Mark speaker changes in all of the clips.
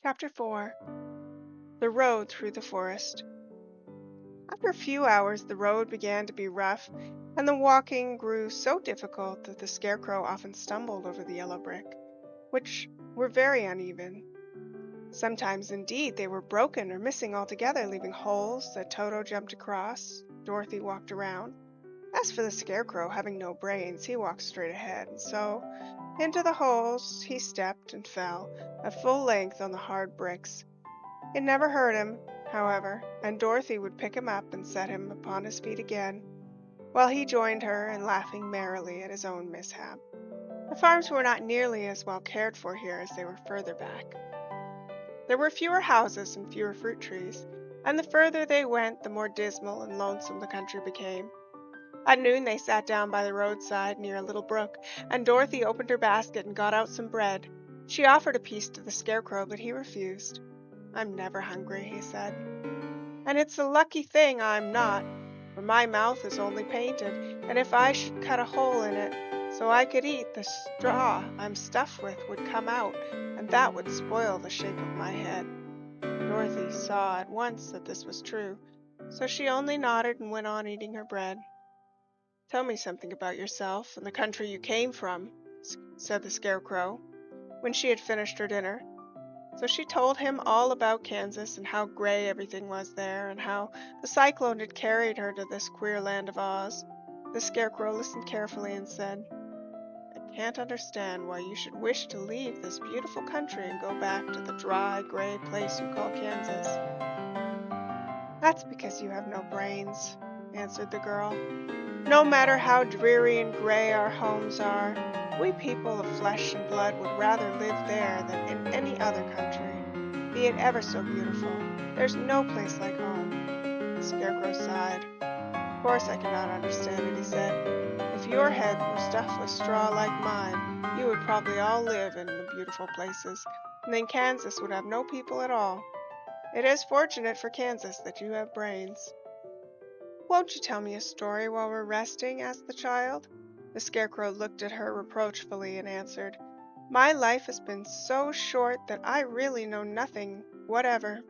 Speaker 1: Chapter 4. The Road Through the Forest. After a few hours, the road began to be rough, and the walking grew so difficult that the Scarecrow often stumbled over the yellow brick, which were very uneven. Sometimes, indeed, they were broken or missing altogether, leaving holes that Toto jumped across. Dorothy walked around. As for the Scarecrow, having no brains, he walked straight ahead, and so into the holes he stepped and fell, at full length on the hard bricks. It never hurt him, however, and Dorothy would pick him up and set him upon his feet again, while he joined her in laughing merrily at his own mishap. The farms were not nearly as well cared for here as they were further back. There were fewer houses and fewer fruit trees, and the further they went, the more dismal and lonesome the country became. At noon they sat down by the roadside near a little brook, and Dorothy opened her basket and got out some bread. She offered a piece to the Scarecrow, but he refused. "I'm never hungry," he said. "And it's a lucky thing I'm not, for my mouth is only painted, and if I should cut a hole in it so I could eat, the straw I'm stuffed with would come out, and that would spoil the shape of my head." Dorothy saw at once that this was true, so she only nodded and went on eating her bread. "Tell me something about yourself and the country you came from," said the Scarecrow, when she had finished her dinner. So she told him all about Kansas and how gray everything was there, and how the cyclone had carried her to this queer land of Oz. The Scarecrow listened carefully and said, "I can't understand why you should wish to leave this beautiful country and go back to the dry, gray place you call Kansas." "That's because you have no brains," answered the girl. "No matter how dreary and gray our homes are, we people of flesh and blood would rather live there than in any other country, be it ever so beautiful. There's no place like home." The Scarecrow sighed. "Of course I cannot understand it," he said. "If your head were stuffed with straw like mine, you would probably all live in the beautiful places, and then Kansas would have no people at all. It is fortunate for Kansas that you have brains." "Won't you tell me a story while we're resting?" asked the child. The Scarecrow looked at her reproachfully and answered, "My life has been so short that I really know nothing whatever.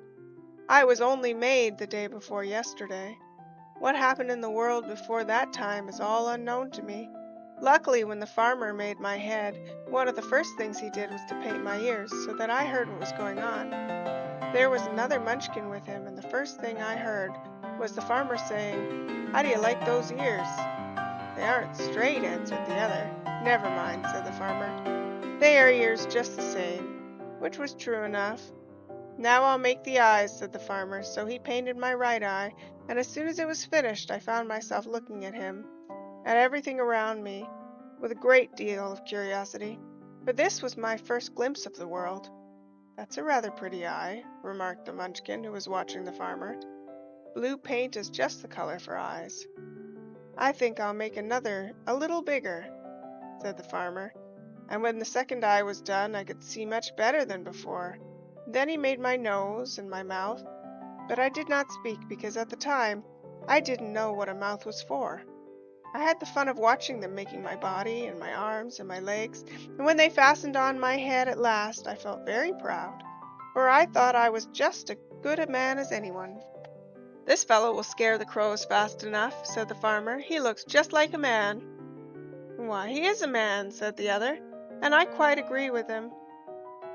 Speaker 1: I was only made the day before yesterday. What happened in the world before that time is all unknown to me. Luckily, when the farmer made my head, one of the first things he did was to paint my ears, so that I heard what was going on. There was another Munchkin with him, and the first thing I heard was the farmer saying, 'How do you like those ears?' 'They aren't straight,' answered the other. 'Never mind,' said the farmer. 'They are ears just the same,' which was true enough. 'Now I'll make the eyes,' said the farmer. So he painted my right eye, and as soon as it was finished I found myself looking at him, at everything around me, with a great deal of curiosity, for this was my first glimpse of the world." "That's a rather pretty eye," remarked the Munchkin, who was watching the farmer. "Blue paint is just the color for eyes." "I think I'll make another a little bigger," said the farmer, and when the second eye was done I could see much better than before. Then he made my nose and my mouth, but I did not speak because at the time I didn't know what a mouth was for. I had the fun of watching them making my body and my arms and my legs, and when they fastened on my head at last I felt very proud, for I thought I was just as good a man as anyone. "This fellow will scare the crows fast enough," said the farmer. "He looks just like a man." "Why, he is a man," said the other, "and I quite agree with him."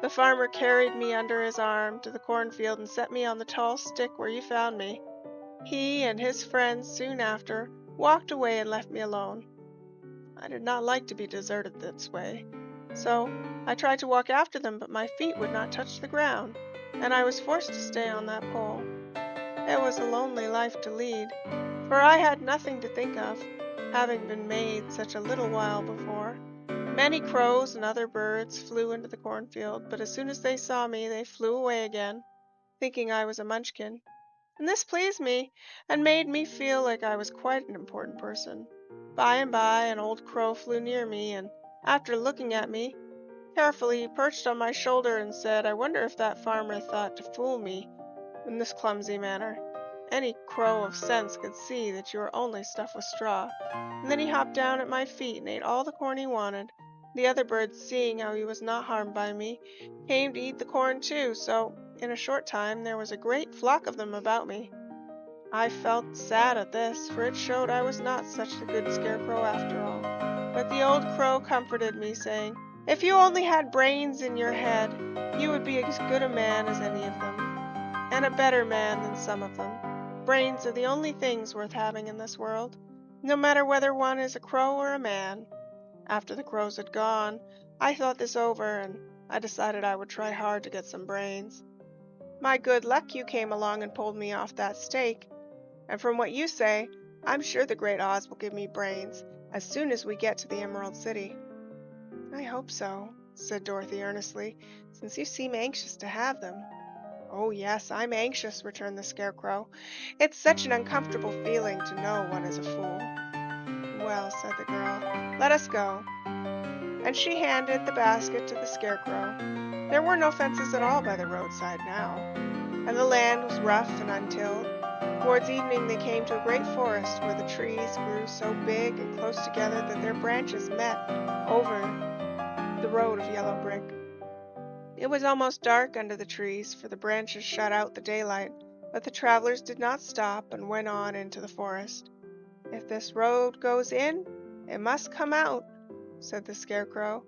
Speaker 1: The farmer carried me under his arm to the cornfield and set me on the tall stick where you found me. He and his friends soon after walked away and left me alone. I did not like to be deserted this way, so I tried to walk after them, but my feet would not touch the ground, and I was forced to stay on that pole. It was a lonely life to lead, for I had nothing to think of, having been made such a little while before. Many crows and other birds flew into the cornfield, but as soon as they saw me they flew away again, thinking I was a Munchkin, and this pleased me and made me feel like I was quite an important person. By and by an old crow flew near me, and after looking at me carefully he perched on my shoulder and said, "I wonder if that farmer thought to fool me in this clumsy manner. Any crow of sense could see that you are only stuffed with straw." And then he hopped down at my feet and ate all the corn he wanted. The other birds, seeing how he was not harmed by me, came to eat the corn too, so in a short time there was a great flock of them about me. I felt sad at this, for it showed I was not such a good scarecrow after all. But the old crow comforted me, saying, "If you only had brains in your head, you would be as good a man as any of them, and a better man than some of them. Brains are the only things worth having in this world, no matter whether one is a crow or a man." After the crows had gone, I thought this over, and I decided I would try hard to get some brains. My good luck you came along and pulled me off that stake, and from what you say, I'm sure the Great Oz will give me brains as soon as we get to the Emerald City. "I hope so," said Dorothy earnestly, "since you seem anxious to have them." "Oh, yes, I'm anxious," returned the Scarecrow. "It's such an uncomfortable feeling to know one is a fool." "Well," said the girl, "let us go." And she handed the basket to the Scarecrow. There were no fences at all by the roadside now, and the land was rough and untilled. Towards evening they came to a great forest where the trees grew so big and close together that their branches met over the road of yellow brick. It was almost dark under the trees, for the branches shut out the daylight, but the travelers did not stop and went on into the forest. "If this road goes in, it must come out," said the Scarecrow.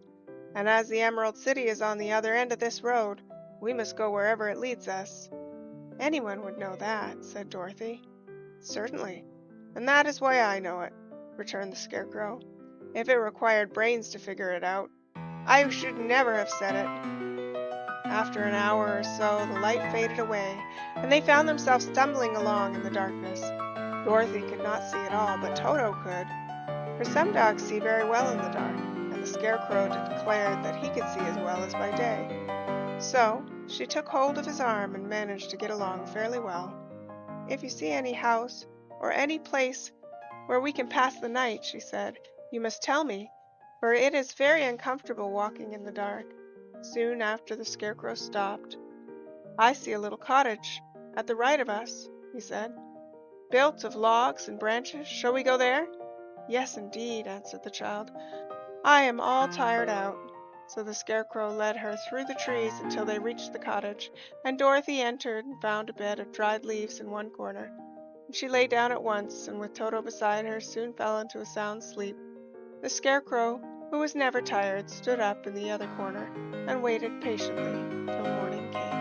Speaker 1: "And as the Emerald City is on the other end of this road, we must go wherever it leads us." "Anyone would know that," said Dorothy. "Certainly, and that is why I know it," returned the Scarecrow. "If it required brains to figure it out, I should never have said it." After an hour or so, the light faded away, and they found themselves stumbling along in the darkness. Dorothy could not see at all, but Toto could, for some dogs see very well in the dark, and the Scarecrow declared that he could see as well as by day. So she took hold of his arm and managed to get along fairly well. "If you see any house or any place where we can pass the night," she said, "you must tell me, for it is very uncomfortable walking in the dark." Soon after the Scarecrow stopped. "I see a little cottage at the right of us," he said, "built of logs and branches. Shall we go there?" "Yes, indeed," answered the child. "I am all tired out." So the Scarecrow led her through the trees until they reached the cottage, and Dorothy entered and found a bed of dried leaves in one corner. And she lay down at once, and with Toto beside her, soon fell into a sound sleep. The Scarecrow, who was never tired, stood up in the other corner and waited patiently till morning came.